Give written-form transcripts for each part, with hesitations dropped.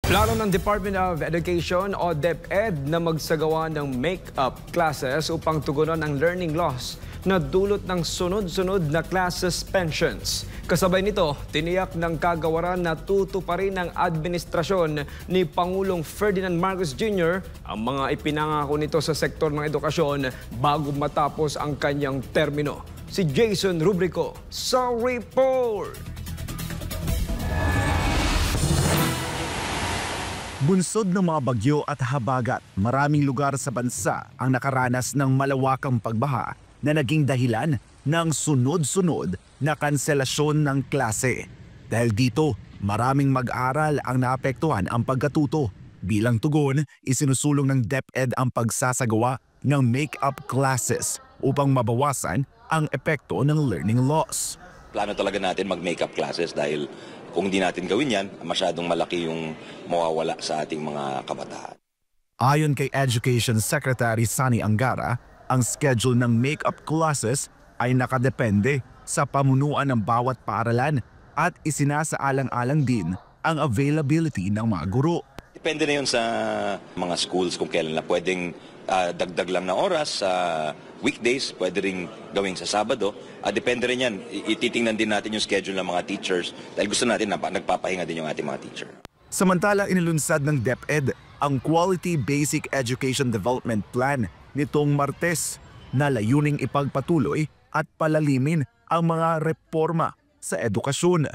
Plano ng Department of Education o DepEd na magsagawa ng make-up classes upang tugunan ang learning loss na dulot ng sunod-sunod na class suspensions. Kasabay nito, tiniyak ng kagawaran na tutuparin ng administrasyon ni Pangulong Ferdinand Marcos Jr. ang mga ipinangako nito sa sektor ng edukasyon bago matapos ang kanyang termino. Si Jason Rubrico sa report! Bunsod ng mga bagyo at habagat, maraming lugar sa bansa ang nakaranas ng malawakang pagbaha na naging dahilan ng sunod-sunod na kanselasyon ng klase. Dahil dito, maraming mag-aral ang naapektuhan ang pagkatuto. Bilang tugon, isinusulong ng DepEd ang pagsasagawa ng make-up classes upang mabawasan ang epekto ng learning loss. Plano talaga natin mag-makeup classes dahil kung hindi natin gawin yan, masyadong malaki yung mawawala sa ating mga kabataan. Ayon kay Education Secretary Sani Angara, ang schedule ng makeup classes ay nakadepende sa pamunuan ng bawat paaralan at isinasaalang-alang din ang availability ng mga guro. Depende na yun sa mga schools kung kailan na pwedeng dagdag lang na oras sa weekdays, pwede rin gawing sa Sabado. Depende rin yan. Ititingnan din natin yung schedule ng mga teachers dahil gusto natin na nagpapahinga din yung ating mga teacher. Samantala, inilunsad ng DepEd ang Quality Basic Education Development Plan nitong Martes na layuning ipagpatuloy at palalimin ang mga reforma sa edukasyon.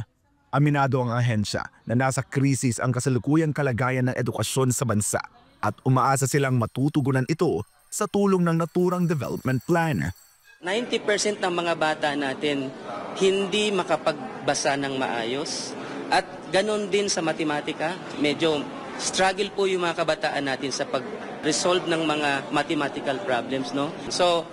Aminado ang ahensya na nasa krisis ang kasalukuyang kalagayan ng edukasyon sa bansa at umaasa silang matutugunan ito sa tulong ng naturang development plan. 90% ng mga bata natin hindi makapagbasa ng maayos at ganon din sa matematika. Medyo struggle po yung mga kabataan natin sa pag-resolve ng mga mathematical problems. No? So,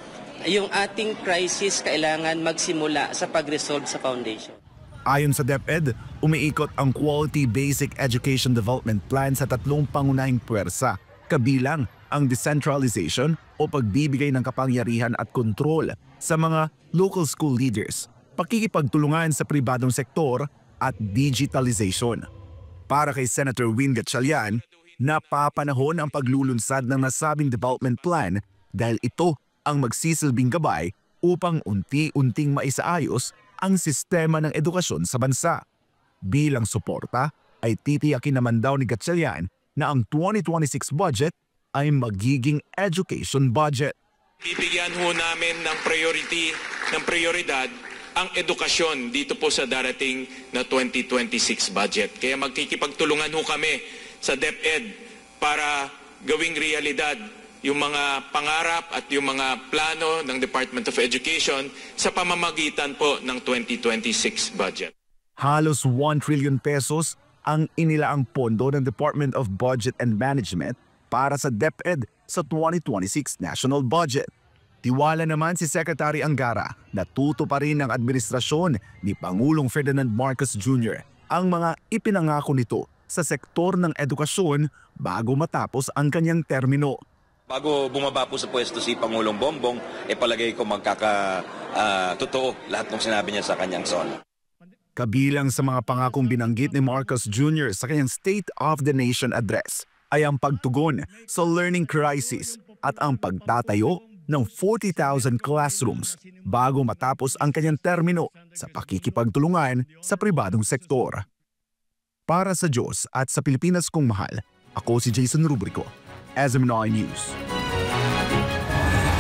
yung ating crisis kailangan magsimula sa pag-resolve sa foundation. Ayon sa DepEd, umiikot ang Quality Basic Education Development Plan sa tatlong pangunahing puwersa, kabilang ang decentralization o pagbibigay ng kapangyarihan at kontrol sa mga local school leaders, pakikipagtulungan sa pribadong sektor at digitalization. Para kay Senator Win Gatchalian, napapanahon ang paglulunsad ng nasabing development plan dahil ito ang magsisilbing gabay upang unti-unting maisaayos ang sistema ng edukasyon sa bansa. Bilang suporta ay titiyakin naman daw ni Gatchalian na ang 2026 budget ay magiging education budget. Bibigyan ho namin ng prioridad ang edukasyon dito po sa darating na 2026 budget. Kaya magkikipagtulungan ho kami sa DepEd para gawing realidad yung mga pangarap at yung mga plano ng Department of Education sa pamamagitan po ng 2026 budget. Halos 1 trillion pesos ang inilaang pondo ng Department of Budget and Management para sa DepEd sa 2026 national budget. Tiwala naman si Secretary Angara na tutuparin ng administrasyon ni Pangulong Ferdinand Marcos Jr. ang mga ipinangako nito sa sektor ng edukasyon bago matapos ang kanyang termino. Bago bumaba po sa pwesto si Pangulong Bongbong, palagay ko totoo lahat ng sinabi niya sa kanyang SONA. Kabilang sa mga pangakong binanggit ni Marcos Jr. sa kanyang State of the Nation address ay ang pagtugon sa learning crisis at ang pagtatayo ng 40,000 classrooms bago matapos ang kanyang termino sa pakikipagtulungan sa pribadong sektor. Para sa Diyos at sa Pilipinas kong mahal, ako si Jason Rubrico, SMNI News.